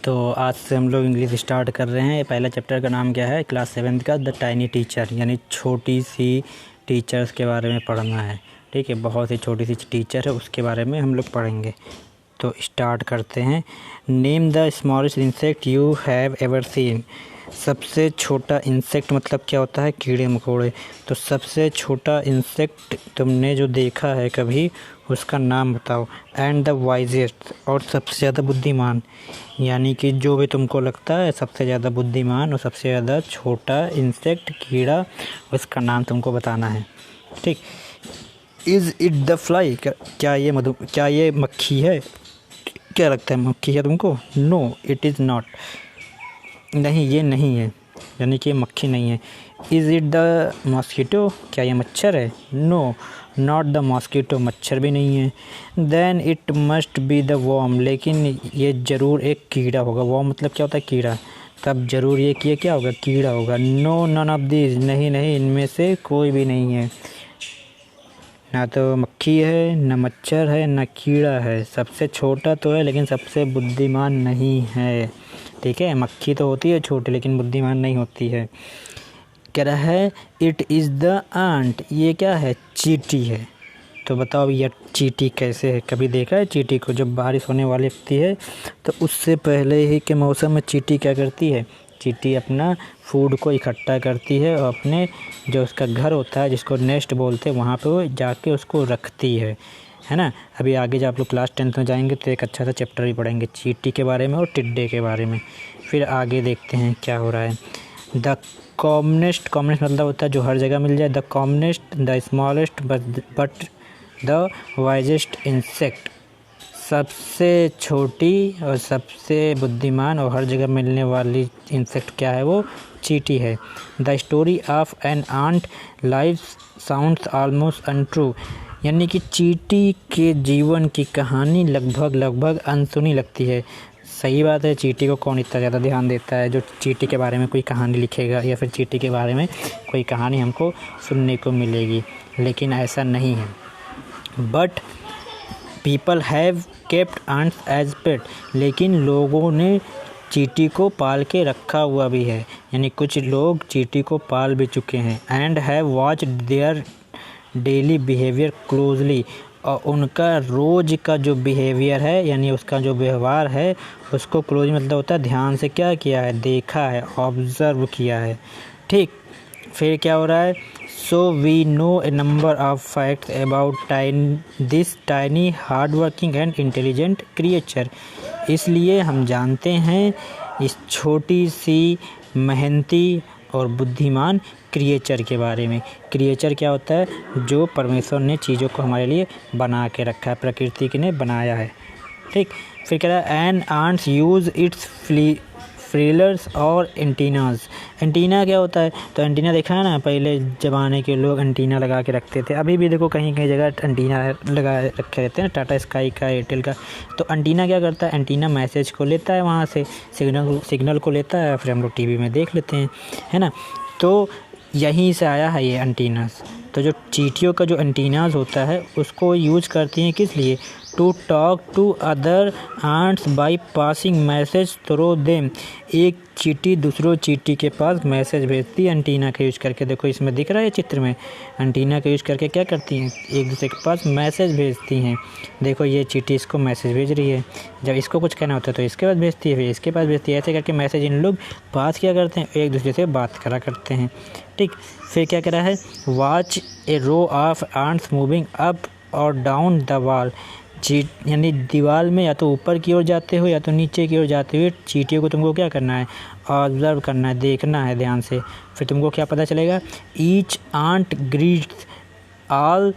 तो आज से हम लोग इंग्लिश स्टार्ट कर रहे हैं। पहला चैप्टर का नाम क्या है? क्लास 7 का द टाइनी टीचर, यानी छोटी सी टीचर्स के बारे में पढ़ना है। ठीक है, बहुत ही छोटी सी टीचर है, उसके बारे में हम लोग पढ़ेंगे। तो स्टार्ट करते हैं। Name the smallest insect you have ever seen. सबसे छोटा इंसेक्ट मतलब क्या होता है? कीड़े मकोड़े। तो सबसे छोटा इंसेक्ट तुमने जो देखा है कभी, उसका नाम बताओ। एंड द वाइजेस्ट, और सबसे ज़्यादा बुद्धिमान, यानी कि जो भी तुमको लगता है सबसे ज़्यादा बुद्धिमान और सबसे ज़्यादा छोटा इंसेक्ट कीड़ा, उसका नाम तुमको बताना है। ठीक। इज़ इट द फ्लाई, क्या ये मक्खी है? क्या लगता है मक्खी है तुमको? नो इट इज़ नॉट, नहीं ये नहीं है, यानी कि मक्खी नहीं है। इज़ इट द मॉस्किटो, क्या ये मच्छर है? नो नॉट द मॉस्किटो, मच्छर भी नहीं है। Then it must be the worm, लेकिन ये ज़रूर एक कीड़ा होगा। वॉर्म मतलब क्या होता है? कीड़ा। तब ज़रूर ये क्या होगा? कीड़ा होगा। नो नन ऑफ दीज, नहीं इनमें से कोई भी नहीं है। ना तो मक्खी है, ना मच्छर है, ना कीड़ा है। सबसे छोटा तो है लेकिन सबसे बुद्धिमान नहीं है। ठीक है, मक्खी तो होती है छोटी लेकिन बुद्धिमान नहीं होती है। कह रहा है इट इज़ द आंट, ये क्या है? चींटी है। तो बताओ ये चींटी कैसे है? कभी देखा है चींटी को? जब बारिश होने वाली होती है तो उससे पहले ही के मौसम में चींटी क्या करती है? चींटी अपना फूड को इकट्ठा करती है और अपने जो उसका घर होता है, जिसको नेस्ट बोलते हैं, वहाँ पे वो जाके उसको रखती है ना। अभी आगे जब आप लोग क्लास 10th में जाएंगे तो एक अच्छा सा चैप्टर भी पढ़ेंगे चींटी के बारे में और टिड्डे के बारे में। फिर आगे देखते हैं क्या हो रहा है। द कॉमनेस्ट मतलब होता है जो हर जगह मिल जाए। The commonest, the smallest but the wisest insect, सबसे छोटी और सबसे बुद्धिमान और हर जगह मिलने वाली इंसेक्ट क्या है? वो चींटी है। The story of an ant life sounds almost untrue, यानी कि चींटी के जीवन की कहानी लगभग अनसुनी लगती है। सही बात है, चींटी को कौन इतना ज़्यादा ध्यान देता है जो चींटी के बारे में कोई कहानी लिखेगा या फिर चींटी के बारे में कोई कहानी हमको सुनने को मिलेगी, लेकिन ऐसा नहीं है। But people have kept ants as pet, लेकिन लोगों ने चींटी को पाल के रखा हुआ भी है, यानी कुछ लोग चींटी को पाल भी चुके हैं। And have watched their daily behaviour closely, और उनका रोज़ का जो बिहेवियर है, यानी उसका जो व्यवहार है, उसको क्लोज मतलब होता है ध्यान से क्या किया है? देखा है, ऑब्ज़र्व किया है। ठीक। फिर क्या हो रहा है? So we know a number of facts about this tiny hard working and intelligent creature, इसलिए हम जानते हैं इस छोटी सी मेहनती और बुद्धिमान क्रिएचर के बारे में। क्रिएचर क्या होता है? जो परमेश्वर ने चीज़ों को हमारे लिए बना के रखा है, प्रकृति ने बनाया है। ठीक। फिर कह रहा है एन आंट्स यूज़ इट्स फ्रीलर्स और एंटीनाज। एंटीना क्या होता है? तो एंटीना देखा है ना, पहले ज़माने के लोग एंटीना लगा के रखते थे। अभी भी देखो कहीं जगह एंटीना लगा रखे रहते हैं, टाटा स्काई का, एयरटेल का। तो एंटीना क्या करता है? एंटीना मैसेज को लेता है, वहाँ से सिग्नल को लेता है, फिर हम लोग टीवी में देख लेते हैं, है ना। तो यहीं से आया है ये एंटीनास। तो जो चींटियों का जो एंटीनास होता है उसको यूज करती हैं किस लिए? To talk to other ants by passing message through them. एक चींटी दूसरों चींटी के पास मैसेज भेजती है एंटीना का यूज करके। देखो इसमें दिख रहा है चित्र में, एंटीना का यूज करके क्या करती हैं? एक दूसरे के पास मैसेज भेजती हैं। देखो ये चींटी इसको मैसेज भेज रही है, जब इसको कुछ कहना होता है तो इसके पास भेजती है, फिर इसके पास भेजती है। ऐसे करके मैसेज इन लोग पास क्या करते हैं? एक दूसरे से बात करा करते हैं। ठीक। फिर क्या कह रहा है? Watch a row of ants moving up और डाउन द वॉल, यानी दीवार में या तो ऊपर की ओर जाते हो या तो नीचे की ओर जाते हुए चींटियों को तुमको क्या करना है? ऑब्जर्व करना है, देखना है ध्यान से। फिर तुमको क्या पता चलेगा? Each ant greets all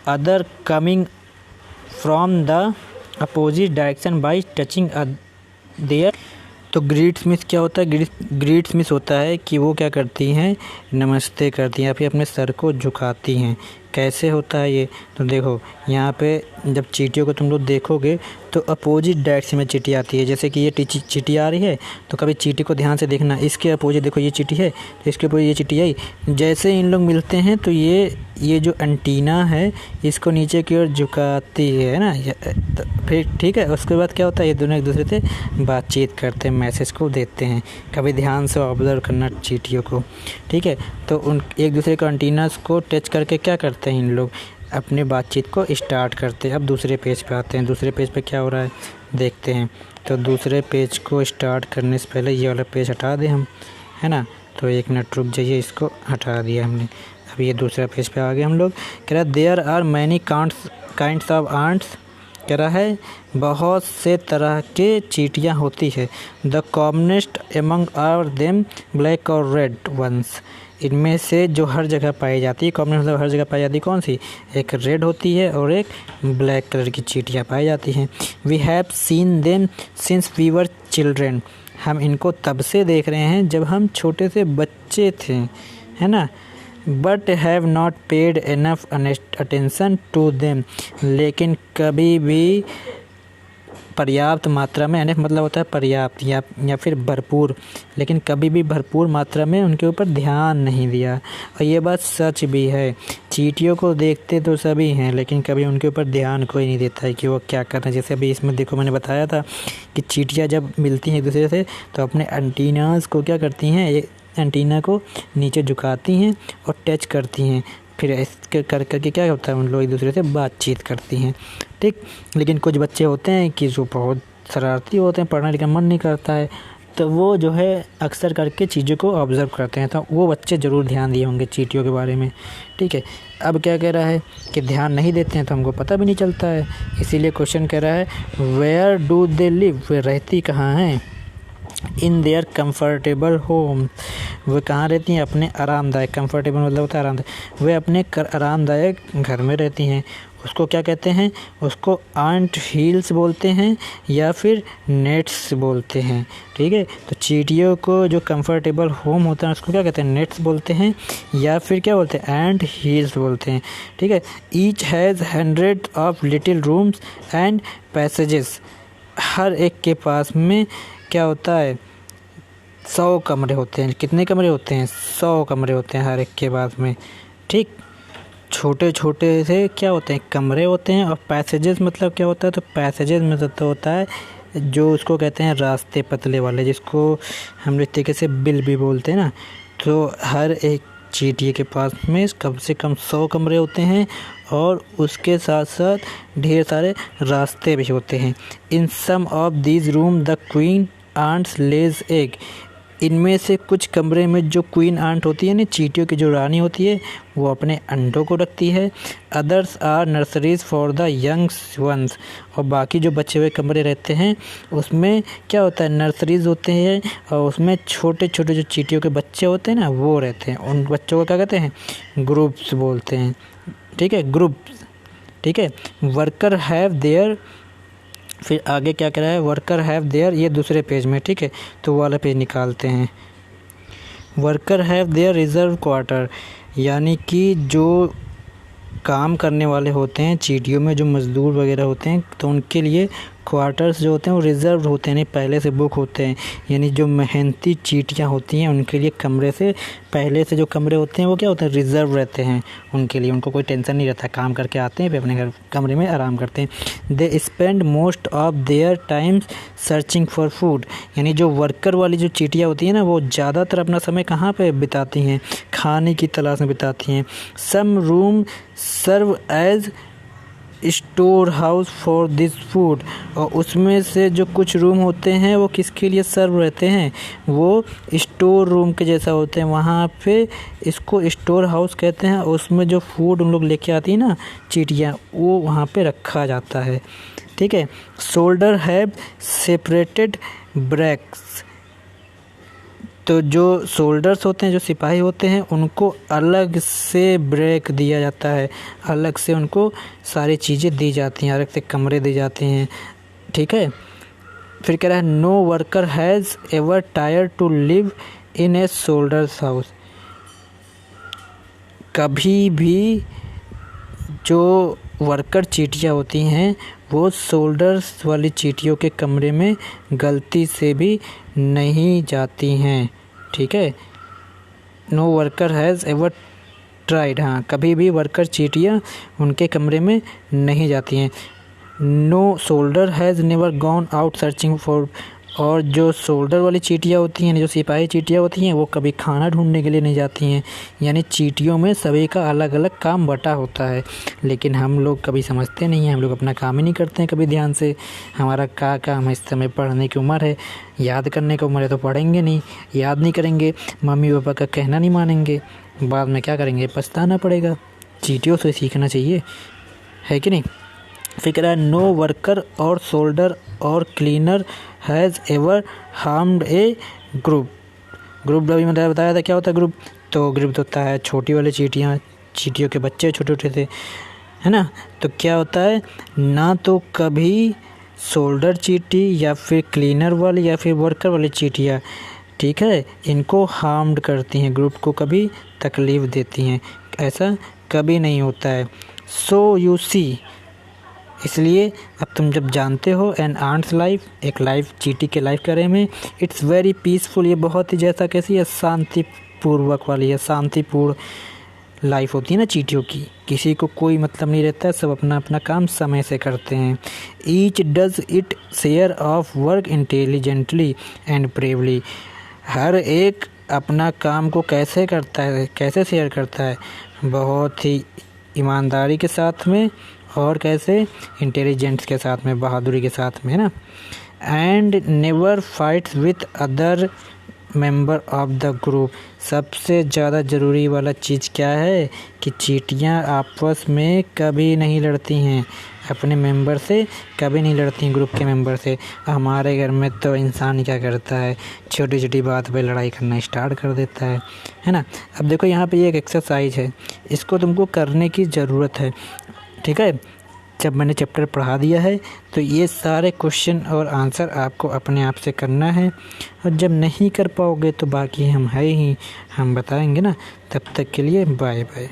other coming from the opposite direction by touching there. तो ग्रीट्स मीन्स क्या होता है? ग्रीट्स मीन्स होता है कि वो क्या करती हैं? नमस्ते करती हैं या फिर अपने सर को झुकाती हैं। कैसे होता है ये? तो देखो यहाँ पे जब चींटियों को तुम लोग देखोगे तो अपोजिट डायरेक्शन में चींटी आती है। जैसे कि ये चींटी आ रही है तो कभी चींटी को ध्यान से देखना, इसके अपोजिट देखो ये चींटी है तो इसके अपोजिट ये चींटी आई। जैसे इन लोग मिलते हैं तो ये जो एंटीना है इसको नीचे की ओर झुकाती है ना, तो फिर ठीक है। उसके बाद क्या होता है, ये दोनों एक दूसरे से बातचीत करते हैं, मैसेज को देते हैं। कभी ध्यान से ऑब्जर्व करना चींटियों को, ठीक है। तो उन एक दूसरे को एंटीनास को टच करके क्या करते हैं, इन लोग अपनी बातचीत को स्टार्ट करते हैं। अब दूसरे पेज पे आते हैं। दूसरे पेज पे क्या हो रहा है देखते हैं। तो दूसरे पेज को स्टार्ट करने से पहले ये वाला पेज हटा दें हम, है ना। तो एक मिनट रुक जाइए, इसको हटा दिया हमने। अब ये दूसरा पेज पे आ गए हम लोग। कह रहा है there are many kinds of ants, कह रहा है बहुत से तरह के चींटियाँ होती है। The commonest among are them black और रेड वंस, इनमें से जो हर जगह पाई जाती है, कॉमन मतलब हर जगह पाई जाती है कौन सी, एक रेड होती है और एक ब्लैक कलर की चींटियाँ पाई जाती हैं। We have seen them since we were children, हम इनको तब से देख रहे हैं जब हम छोटे से बच्चे थे, है ना। But have not paid enough attention to them, लेकिन कभी भी पर्याप्त मात्रा में, एनफ मतलब होता है पर्याप्त या फिर भरपूर, लेकिन कभी भी भरपूर मात्रा में उनके ऊपर ध्यान नहीं दिया। और ये बात सच भी है, चींटियों को देखते तो सभी हैं लेकिन कभी उनके ऊपर ध्यान कोई नहीं देता है कि वो क्या कर रहे हैं। जैसे अभी इसमें देखो मैंने बताया था कि चींटियाँ जब मिलती हैं एक दूसरे से तो अपने एंटीनास को क्या करती हैं, एंटीना को नीचे झुकाती हैं और टच करती हैं, फिर इसके कर करके क्या होता है उन लोग एक दूसरे से बातचीत करती हैं, ठीक। लेकिन कुछ बच्चे होते हैं कि जो बहुत शरारती होते हैं, पढ़ने लिखने का मन नहीं करता है, तो वो जो है अक्सर करके चीज़ों को ऑब्ज़र्व करते हैं। तो वो बच्चे ज़रूर ध्यान दिए होंगे चींटियों के बारे में, ठीक है। अब क्या कह रहा है कि ध्यान नहीं देते हैं तो हमको पता भी नहीं चलता है, इसीलिए क्वेश्चन कह रहा है वेयर डू दे लिव, वे रहती कहाँ हैं। इन देयर कम्फर्टेबल होम, वे कहाँ रहती हैं, अपने आरामदायक, कम्फर्टेबल मतलब होता है आरामदायक, वे अपने आरामदायक घर में रहती हैं। उसको क्या कहते हैं, उसको आंट हील्स बोलते हैं या फिर नेट्स बोलते हैं, ठीक है। तो चींटियों को जो कंफर्टेबल होम होता है उसको क्या कहते हैं, नेट्स बोलते हैं या फिर क्या बोलते हैं, एंट हील्स बोलते हैं, ठीक है। Each has 100 of little rooms and passages, हर एक के पास में क्या होता है 100 कमरे होते हैं। कितने कमरे होते हैं, 100 कमरे होते हैं हर एक के पास में, ठीक। छोटे छोटे से क्या होते हैं, कमरे होते हैं। और पैसेजेस मतलब क्या होता है, तो पैसेजेस में तो होता है जो उसको कहते हैं रास्ते पतले वाले, जिसको हम इस तरीके से बिल भी बोलते हैं ना। तो हर एक चींटियों के पास में कम से कम 100 कमरे होते हैं और उसके साथ साथ ढेर सारे रास्ते भी होते हैं। In some of these room the queen ants lays egg, इनमें से कुछ कमरे में जो क्वीन आंट होती है ना, चींटियों की जो रानी होती है, वो अपने अंडों को रखती है। Others are nurseries for the youngs ones, और बाकी जो बचे हुए कमरे रहते हैं उसमें क्या होता है, नर्सरीज होते हैं और उसमें छोटे छोटे जो चींटियों के बच्चे होते हैं ना वो रहते हैं। उन बच्चों को क्या कहते हैं, ग्रुप्स बोलते हैं, ठीक है, ग्रुप्स, ठीक है। वर्कर हैव देयर, फिर आगे क्या कह रहा है, वर्कर हैव देयर, ये दूसरे पेज में, ठीक है। तो वो वाला पेज निकालते हैं। Worker have their reserve quarter, यानी कि जो काम करने वाले होते हैं चींटियों में, जो मज़दूर वगैरह होते हैं, तो उनके लिए क्वार्टर्स जो होते हैं वो रिज़र्व होते हैं, नहीं पहले से बुक होते हैं। यानी जो मेहनती चींटियाँ होती हैं उनके लिए कमरे से पहले से जो कमरे होते हैं वो क्या होते हैं, रिज़र्व रहते हैं उनके लिए। उनको कोई टेंशन नहीं रहता, काम करके आते हैं फिर अपने घर कमरे में आराम करते हैं। They spend most of their times searching for food, यानी जो वर्कर वाली जो चींटियाँ होती हैं ना वो ज़्यादातर अपना समय कहाँ पर बिताती हैं, खाने की तलाश में बिताती हैं। Some room serve as store house for this food, और उसमें से जो कुछ रूम होते हैं वो किसके लिए सर्व रहते हैं, वो स्टोर रूम के जैसा होते हैं। वहाँ पे इसको स्टोर हाउस कहते हैं। उसमें जो फूड उन लोग लेके आती है ना चींटियाँ, वो वहाँ पे रखा जाता है, ठीक है। सोल्डर हैव सेपरेटेड ब्रैक्स, तो जो सोल्डर्स होते हैं, जो सिपाही होते हैं, उनको अलग से ब्रेक दिया जाता है, अलग से उनको सारी चीज़ें दी जाती हैं, अलग से कमरे दी जाते हैं, ठीक है। फिर कह रहा है no worker has ever tire to live in a soldiers house, कभी भी जो वर्कर चींटियाँ होती हैं वो शोल्डर्स वाली चींटियों के कमरे में गलती से भी नहीं जाती हैं, ठीक है। No worker has ever tried, हाँ कभी भी वर्कर चींटियाँ उनके कमरे में नहीं जाती हैं। No soldier has never gone out searching for, और जो शोल्डर वाली चींटियाँ होती हैं, जो सिपाही चींटियाँ होती हैं, वो कभी खाना ढूंढने के लिए नहीं जाती हैं। यानी चींटियों में सभी का अलग अलग काम बटा होता है, लेकिन हम लोग कभी समझते नहीं हैं, हम लोग अपना काम ही नहीं करते हैं कभी ध्यान से। हमारा क्या काम है, इस समय पढ़ने की उम्र है, याद करने की उम्र है, तो पढ़ेंगे नहीं, याद नहीं करेंगे, मम्मी पापा का कहना नहीं मानेंगे, बाद में क्या करेंगे, पछताना पड़ेगा। चींटियों से सीखना चाहिए, है कि नहीं। फिर कह रहा है नो वर्कर और सोल्डर और cleaner has ever harmed A group. Group अभी मैंने बताया था क्या होता है ग्रुप, तो ग्रुप होता है छोटी वाली चींटियाँ, चींटियों के बच्चे छोटे छोटे से, है ना। तो क्या होता है, ना तो कभी सोल्डर चींटी या फिर क्लीनर वाली या फिर वर्कर वाली चींटियाँ, ठीक है, इनको हार्म्ड करती हैं, ग्रुप को कभी तकलीफ़ देती हैं, ऐसा कभी नहीं होता है। सो यू सी, इसलिए अब तुम जब जानते हो एन आंट्स लाइफ, एक लाइफ चींटी के लाइफ के बारे में, इट्स वेरी पीसफुल, ये बहुत ही जैसा कैसी है, शांतिपूर्वक वाली है, शांतिपूर्ण लाइफ होती है ना चींटियों की, किसी को कोई मतलब नहीं रहता है, सब अपना अपना काम समय से करते हैं। Each does it share of work intelligently and bravely, हर एक अपना काम को कैसे करता है, कैसे शेयर करता है, बहुत ही ईमानदारी के साथ में, और कैसे, इंटेलिजेंस के साथ में, बहादुरी के साथ में, है ना। And never fights with other member of the group, सबसे ज़्यादा ज़रूरी वाला चीज़ क्या है कि चींटियाँ आपस में कभी नहीं लड़ती हैं, अपने मेंबर से कभी नहीं लड़ती हैं, ग्रुप के मेंबर से। हमारे घर में तो इंसान क्या करता है, छोटी छोटी बात पे लड़ाई करना स्टार्ट कर देता है ना। अब देखो यहाँ पे ये एक एक्सरसाइज है, इसको तुमको करने की ज़रूरत है, ठीक है। जब मैंने चैप्टर पढ़ा दिया है तो ये सारे क्वेश्चन और आंसर आपको अपने आप से करना है, और जब नहीं कर पाओगे तो बाकी हम है ही, हम बताएंगे ना। तब तक के लिए बाय बाय।